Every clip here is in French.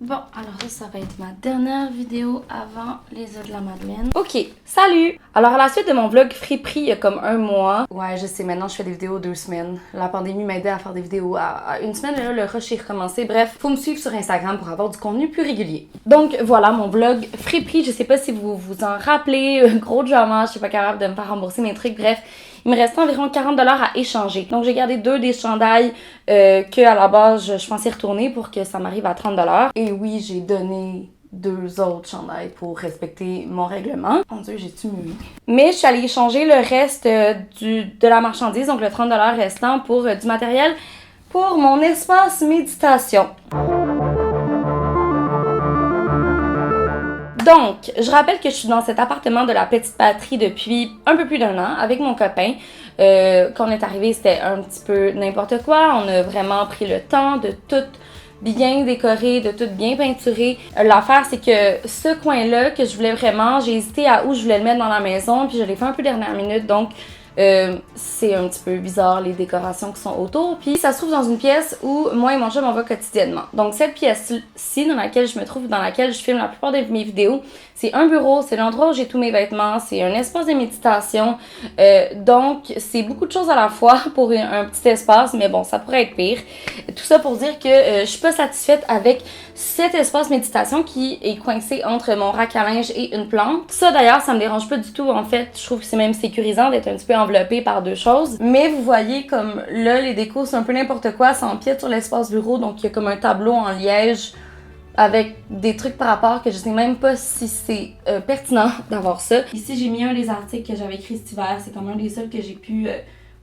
Bon, alors ça va être ma dernière vidéo avant les œufs de la Madeleine. Ok, salut! Alors à la suite de mon vlog friperie il y a comme un mois, ouais je sais, maintenant je fais des vidéos 2 semaines. La pandémie m'a aidé à faire des vidéos à une semaine, et là le rush est recommencé. Bref, faut me suivre sur Instagram pour avoir du contenu plus régulier. Donc voilà mon vlog friperie, je sais pas si vous vous en rappelez, gros drama, je suis pas capable de me faire rembourser mes trucs, bref. Il me restait environ 40$ à échanger. Donc, j'ai gardé 2 des chandails que à la base, je pensais retourner pour que ça m'arrive à 30$. Et oui, j'ai donné 2 autres chandails pour respecter mon règlement. Mon Dieu, j'ai-tu mué? Mais je suis allée échanger le reste de la marchandise, donc le 30$ restant pour du matériel pour mon espace méditation. Donc, je rappelle que je suis dans cet appartement de la Petite Patrie depuis un peu plus d'1 an avec mon copain. Quand on est arrivé, c'était un petit peu n'importe quoi. On a vraiment pris le temps de tout bien décorer, de tout bien peinturer. L'affaire, c'est que ce coin-là que je voulais vraiment, j'ai hésité à où je voulais le mettre dans la maison, puis je l'ai fait un peu dernière minute, donc c'est un petit peu bizarre les décorations qui sont autour. Puis ça se trouve dans une pièce où moi et mon chum on va quotidiennement. Donc cette pièce-ci dans laquelle je me trouve, dans laquelle je filme la plupart de mes vidéos, c'est un bureau, c'est l'endroit où j'ai tous mes vêtements, c'est un espace de méditation. Donc c'est beaucoup de choses à la fois pour un petit espace, mais bon, ça pourrait être pire. Tout ça pour dire que je suis pas satisfaite avec cet espace méditation qui est coincé entre mon rack à linge et une plante. Ça d'ailleurs, ça me dérange pas du tout. En fait, je trouve que c'est même sécurisant d'être un petit peu enveloppé par 2 choses. Mais vous voyez comme là, les décos, c'est un peu n'importe quoi. Ça empiète sur l'espace bureau, donc il y a comme un tableau en liège avec des trucs par rapport que je sais même pas si c'est pertinent d'avoir ça. Ici, j'ai mis un des articles que j'avais écrit cet hiver. C'est comme un des seuls que j'ai pu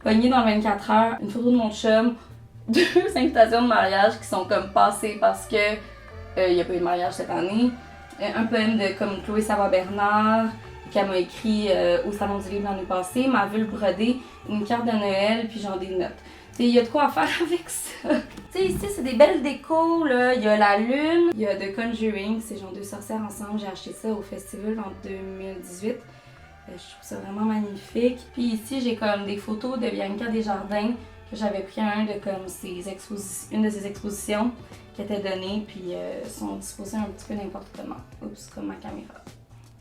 pogner dans 24 heures. Une photo de mon chum, 2 invitations de mariage qui sont comme passées parce que il n'y a pas eu de mariage cette année. Un poème de comme Chloé Savoie-Bernard qu'elle m'a écrit au Salon du Livre l'année passée, ma vulve brodée, une carte de Noël, puis genre des notes. Il y a de quoi faire avec ça. T'sais, ici, c'est des belles décos, là. Il y a la lune, il y a The Conjuring, c'est genre 2 sorcières ensemble. J'ai acheté ça au festival en 2018. Je trouve ça vraiment magnifique. Puis ici, j'ai comme des photos de Bianca Desjardins que j'avais pris un de comme une de ses expositions qui était donnée, puis sont disposées un petit peu n'importe comment. Oups, comme ma caméra.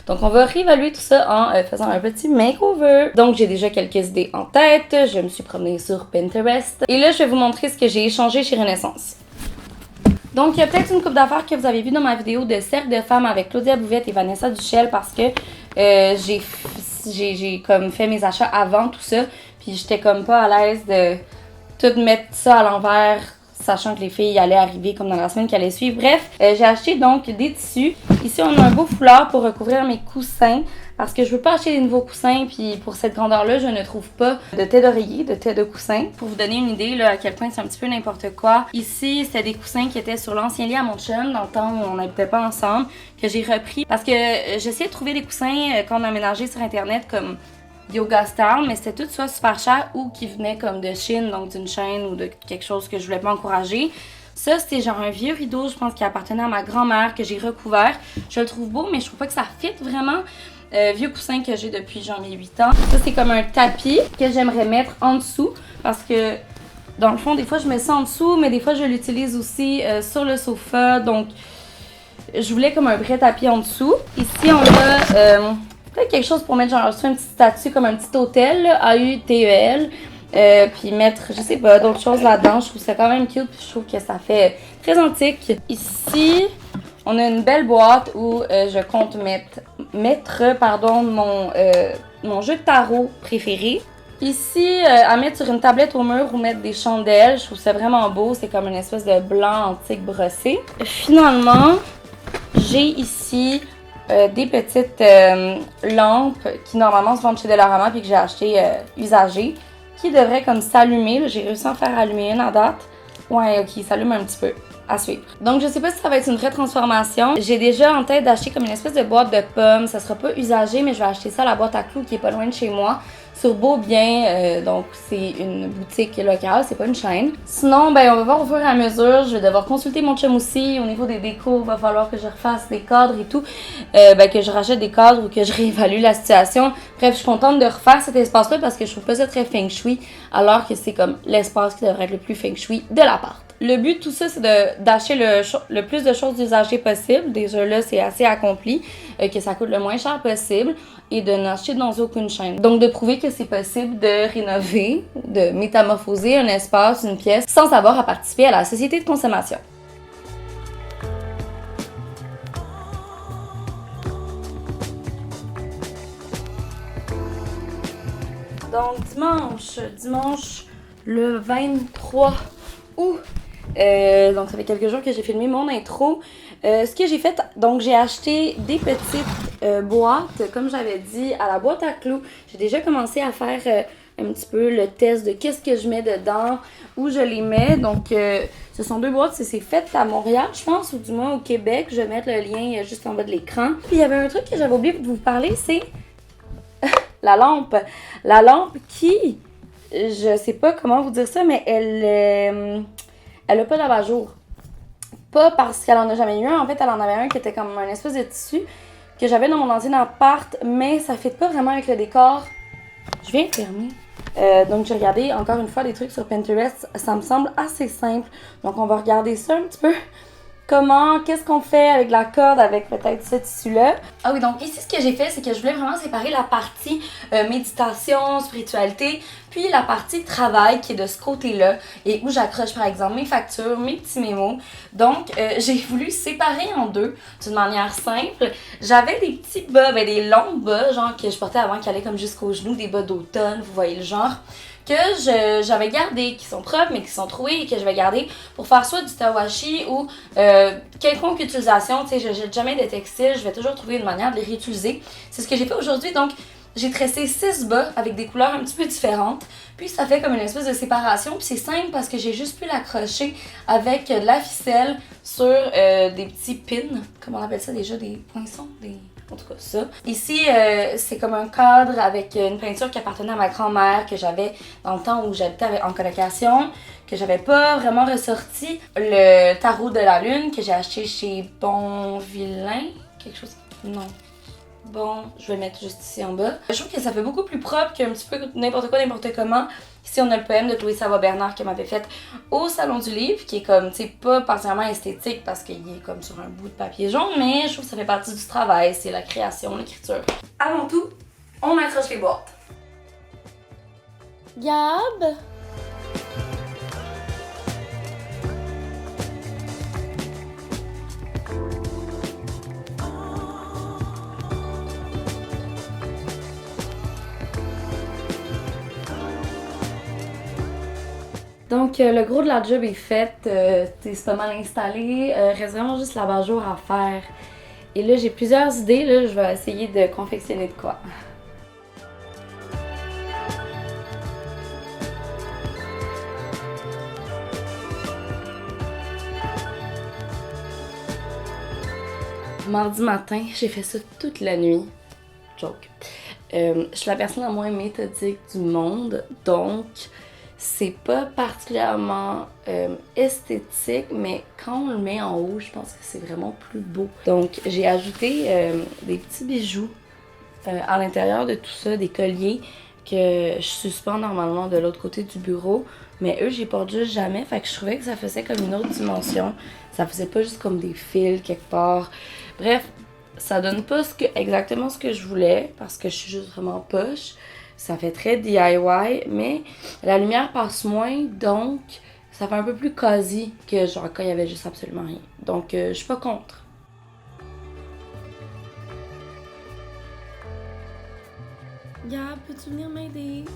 Donc on va réévaluer tout ça en faisant un petit makeover. Donc j'ai déjà quelques idées en tête, je me suis promenée sur Pinterest. Et là je vais vous montrer ce que j'ai échangé chez Renaissance. Donc il y a peut-être une couple d'affaires que vous avez vu dans ma vidéo de cercle de femmes avec Claudia Bouvette et Vanessa Duchel parce que j'ai comme fait mes achats avant tout ça. Puis j'étais comme pas à l'aise de tout mettre ça à l'envers, sachant que les filles allaient arriver comme dans la semaine qui allait suivre. Bref, j'ai acheté donc des tissus. Ici, on a un beau foulard pour recouvrir mes coussins parce que je veux pas acheter des nouveaux coussins, puis pour cette grandeur-là, je ne trouve pas de tête d'oreiller, de tête de coussin. Pour vous donner une idée là, à quel point c'est un petit peu n'importe quoi. Ici, c'était des coussins qui étaient sur l'ancien lit à mon chum, dans le temps où on n'habitait pas ensemble, que j'ai repris parce que j'essayais de trouver des coussins quand on a aménagé sur Internet comme Yoga Style, mais c'était tout soit super cher ou qui venait comme de Chine, donc d'une chaîne ou de quelque chose que je voulais pas encourager. Ça, c'était genre un vieux rideau, je pense, qui appartenait à ma grand-mère, que j'ai recouvert. Je le trouve beau, mais je trouve pas que ça fit vraiment. Vieux coussin que j'ai depuis genre mes 8 ans. Ça, c'est comme un tapis que j'aimerais mettre en dessous parce que, dans le fond, des fois, je mets ça en dessous, mais des fois, je l'utilise aussi sur le sofa. Donc, je voulais comme un vrai tapis en dessous. Ici, on a peut-être quelque chose pour mettre genre une petite statue comme un petit hôtel, là, A-U-T-E-L. Puis mettre, je sais pas, d'autres choses là-dedans. Je trouve ça quand même cute, puis je trouve que ça fait très antique. Ici, on a une belle boîte où je compte mettre mon jeu de tarot préféré. Ici, à mettre sur une tablette au mur ou mettre des chandelles, je trouve ça vraiment beau. C'est comme une espèce de blanc antique brossé. Finalement, j'ai ici des petites lampes qui normalement se vendent chez Dollarama puis que j'ai acheté usagées, qui devraient comme s'allumer. J'ai réussi à en faire allumer une à date. Ouais, ok, il s'allume un petit peu. À suivre. Donc je sais pas si ça va être une vraie transformation. J'ai déjà en tête d'acheter comme une espèce de boîte de pommes. Ça sera pas usagé, mais je vais acheter ça à la boîte à clous qui est pas loin de chez moi. Sur Beaubien, donc c'est une boutique locale, c'est pas une chaîne. Sinon, ben on va voir au fur et à mesure. Je vais devoir consulter mon chum aussi. Au niveau des décos, il va falloir que je refasse des cadres et tout. Que je rachète des cadres ou que je réévalue la situation. Bref, je suis contente de refaire cet espace-là parce que je trouve pas ça très feng shui, alors que c'est comme l'espace qui devrait être le plus feng shui de l'appart. Le but de tout ça, c'est d'acheter le plus de choses usagées possible. Déjà là, c'est assez accompli, que ça coûte le moins cher possible et de n'acheter dans aucune chaîne. Donc de prouver que c'est possible de rénover, de métamorphoser un espace, une pièce, sans avoir à participer à la société de consommation. Donc dimanche le 23 août. Donc ça fait quelques jours que j'ai filmé mon intro. Ce que j'ai fait, donc j'ai acheté des petites boîtes, comme j'avais dit, à la boîte à clous. J'ai déjà commencé à faire un petit peu le test de qu'est-ce que je mets dedans, où je les mets. Donc ce sont deux boîtes, c'est fait à Montréal, je pense, ou du moins au Québec. Je vais mettre le lien juste en bas de l'écran. Puis il y avait un truc que j'avais oublié de vous parler, c'est la lampe. La lampe qui, je sais pas comment vous dire ça, mais elle a pas d'abat-jour. Pas parce qu'elle en a jamais eu un. En fait, elle en avait un qui était comme un espèce de tissu que j'avais dans mon ancien appart, mais ça fit pas vraiment avec le décor. Je viens de fermer. Donc, j'ai regardé encore une fois des trucs sur Pinterest. Ça me semble assez simple. Donc, on va regarder ça un petit peu. Qu'est-ce qu'on fait avec la corde, avec peut-être ce tissu-là. Ah oui, donc ici, ce que j'ai fait, c'est que je voulais vraiment séparer la partie méditation, spiritualité, puis la partie travail qui est de ce côté-là, et où j'accroche par exemple mes factures, mes petits mémos. Donc, j'ai voulu séparer en deux d'une manière simple. J'avais des petits bas, des longs bas, genre que je portais avant, qui allaient comme jusqu'aux genoux, des bas d'automne, vous voyez le genre, que j'avais gardé, qui sont propres mais qui sont troués et que je vais garder pour faire soit du tawashi ou quelconque utilisation. Tu sais, je jette jamais de textiles, je vais toujours trouver une manière de les réutiliser. C'est ce que j'ai fait aujourd'hui. Donc, j'ai tressé 6 bas avec des couleurs un petit peu différentes. Puis ça fait comme une espèce de séparation. Puis c'est simple parce que j'ai juste pu l'accrocher avec de la ficelle sur des petits pins. Comment on appelle ça déjà? Des poinçons? En tout cas, ça. Ici, c'est comme un cadre avec une peinture qui appartenait à ma grand-mère que j'avais dans le temps où j'habitais en colocation, que j'avais pas vraiment ressorti. Le tarot de la lune que j'ai acheté chez Bon Vilain, quelque chose. Non. Bon, je vais le mettre juste ici en bas. Je trouve que ça fait beaucoup plus propre qu'un petit peu n'importe quoi, n'importe comment. Ici, on a le poème de Chloé Savoie-Bernard qu'elle m'avait fait au Salon du Livre, qui est comme, tu sais, pas particulièrement esthétique parce qu'il est comme sur un bout de papier jaune, mais je trouve que ça fait partie du travail, c'est la création, l'écriture. Avant tout, on accroche les boîtes. Gab? Donc, le gros de la job est fait, c'est pas mal installé, reste vraiment juste l'abat-jour à faire. Et là, j'ai plusieurs idées, là, je vais essayer de confectionner de quoi. Mardi matin, j'ai fait ça toute la nuit. Joke. Je suis la personne la moins méthodique du monde, donc c'est pas particulièrement esthétique, mais quand on le met en haut, je pense que c'est vraiment plus beau. Donc, j'ai ajouté des petits bijoux à l'intérieur de tout ça, des colliers que je suspends normalement de l'autre côté du bureau, mais eux, j'y porte juste jamais, fait que je trouvais que ça faisait comme une autre dimension. Ça faisait pas juste comme des fils quelque part. Bref, ça donne pas exactement ce que je voulais, parce que je suis juste vraiment poche. Ça fait très DIY, mais la lumière passe moins, donc ça fait un peu plus cosy que genre quand il y avait juste absolument rien. Donc je suis pas contre. Gab, peux-tu venir m'aider?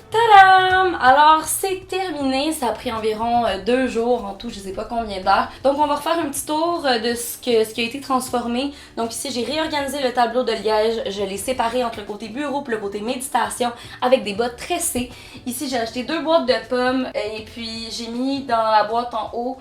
Tadam! Alors, c'est terminé. Ça a pris environ 2 jours en tout, je sais pas combien d'heures. Donc, on va refaire un petit tour de ce qui a été transformé. Donc, ici, j'ai réorganisé le tableau de liège. Je l'ai séparé entre le côté bureau et le côté méditation avec des bottes tressées. Ici, j'ai acheté 2 boîtes de pommes et puis j'ai mis dans la boîte en haut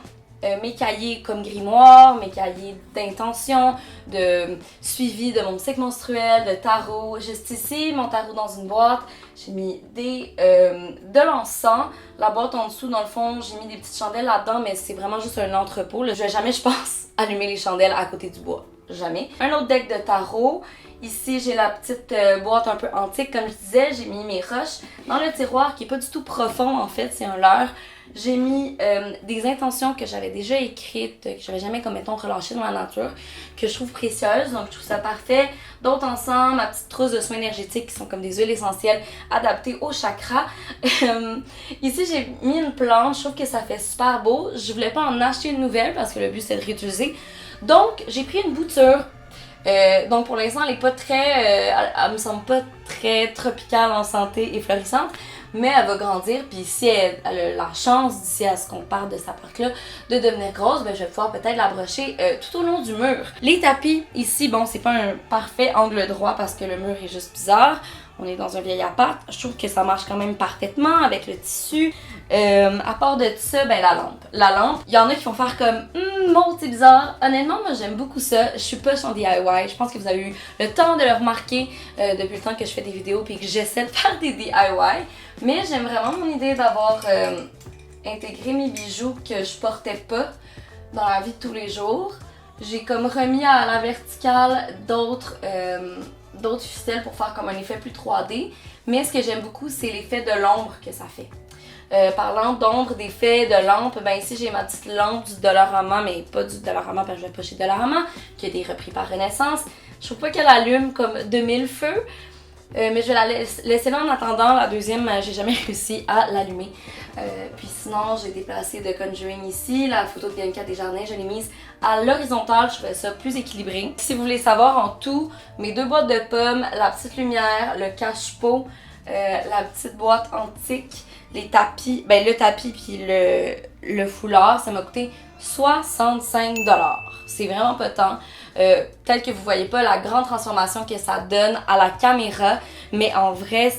mes cahiers comme grimoire, mes cahiers d'intention, de suivi de mon cycle menstruel, de tarot. Juste ici, mon tarot dans une boîte. J'ai mis de l'encens. La boîte en dessous, dans le fond, j'ai mis des petites chandelles là-dedans, mais c'est vraiment juste un entrepôt. Là. Je vais jamais, je pense, allumer les chandelles à côté du bois. jamais. Un autre deck de tarot. Ici, j'ai la petite boîte un peu antique. Comme je disais, j'ai mis mes roches dans le tiroir qui est pas du tout profond en fait, c'est un leurre. J'ai mis des intentions que j'avais déjà écrites, que j'avais jamais, comme mettons, relâchées dans la nature, que je trouve précieuses, donc je trouve ça parfait. D'autres ensemble, ma petite trousse de soins énergétiques qui sont comme des huiles essentielles adaptées au chakra. Ici, j'ai mis une plante, je trouve que ça fait super beau. Je voulais pas en acheter une nouvelle parce que le but c'est de réutiliser. Donc, j'ai pris une bouture. Donc pour l'instant, elle est pas très, elle me semble pas très tropicale en santé et florissante, mais elle va grandir. Puis si elle a la chance, d'ici à ce qu'on parte de sa porte-là, de devenir grosse, ben je vais pouvoir peut-être la brocher tout au long du mur. Les tapis ici, bon, c'est pas un parfait angle droit parce que le mur est juste bizarre. On est dans un vieil appart. Je trouve que ça marche quand même parfaitement avec le tissu. À part de ça, ben la lampe. La lampe, il y en a qui vont faire comme Maud, c'est bizarre. Honnêtement, moi j'aime beaucoup ça. Je suis pas en DIY. Je pense que vous avez eu le temps de le remarquer depuis le temps que je fais des vidéos puis que j'essaie de faire des DIY. Mais j'aime vraiment mon idée d'avoir intégré mes bijoux que je portais pas dans la vie de tous les jours. J'ai comme remis à la verticale d'autres ficelles pour faire comme un effet plus 3D. Mais ce que j'aime beaucoup, c'est l'effet de l'ombre que ça fait. Parlant d'ombre, d'effet, de lampe, ben ici j'ai ma petite lampe du Dollarama, mais pas du Dollarama parce que je vais pas chez Dollarama, qui a été repris par Renaissance. Je trouve pas qu'elle allume comme 2000 feux, mais je vais la laisser là en attendant. La deuxième, j'ai jamais réussi à l'allumer. Puis sinon, j'ai déplacé de Conjuring ici. La photo de Bianca Desjardins, je l'ai mise à l'horizontale. Je trouvais ça plus équilibré. Si vous voulez savoir en tout, mes 2 boîtes de pommes, la petite lumière, le cache-pot, la petite boîte antique, les tapis, ben le tapis puis le foulard, ça m'a coûté 65 $. C'est vraiment pas tant. Peut-être que vous voyez pas la grande transformation que ça donne à la caméra, mais en vrai,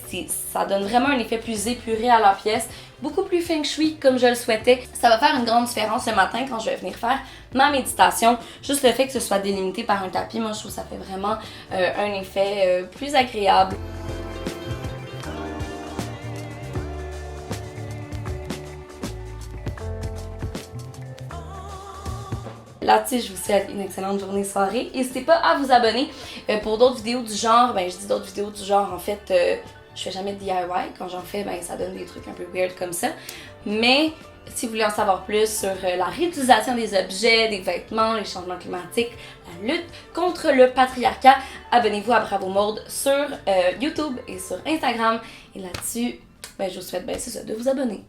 ça donne vraiment un effet plus épuré à la pièce, beaucoup plus feng shui comme je le souhaitais. Ça va faire une grande différence le matin quand je vais venir faire ma méditation. Juste le fait que ce soit délimité par un tapis, moi je trouve que ça fait vraiment un effet plus agréable. Là-dessus, je vous souhaite une excellente journée, soirée. N'hésitez pas à vous abonner pour d'autres vidéos du genre. Ben, je dis d'autres vidéos du genre, en fait, je fais jamais de DIY. Quand j'en fais, ben, ça donne des trucs un peu weird comme ça. Mais si vous voulez en savoir plus sur la réutilisation des objets, des vêtements, les changements climatiques, la lutte contre le patriarcat, abonnez-vous à Bravo Maude sur YouTube et sur Instagram. Et là-dessus, ben, je vous souhaite, ben, c'est ça, de vous abonner.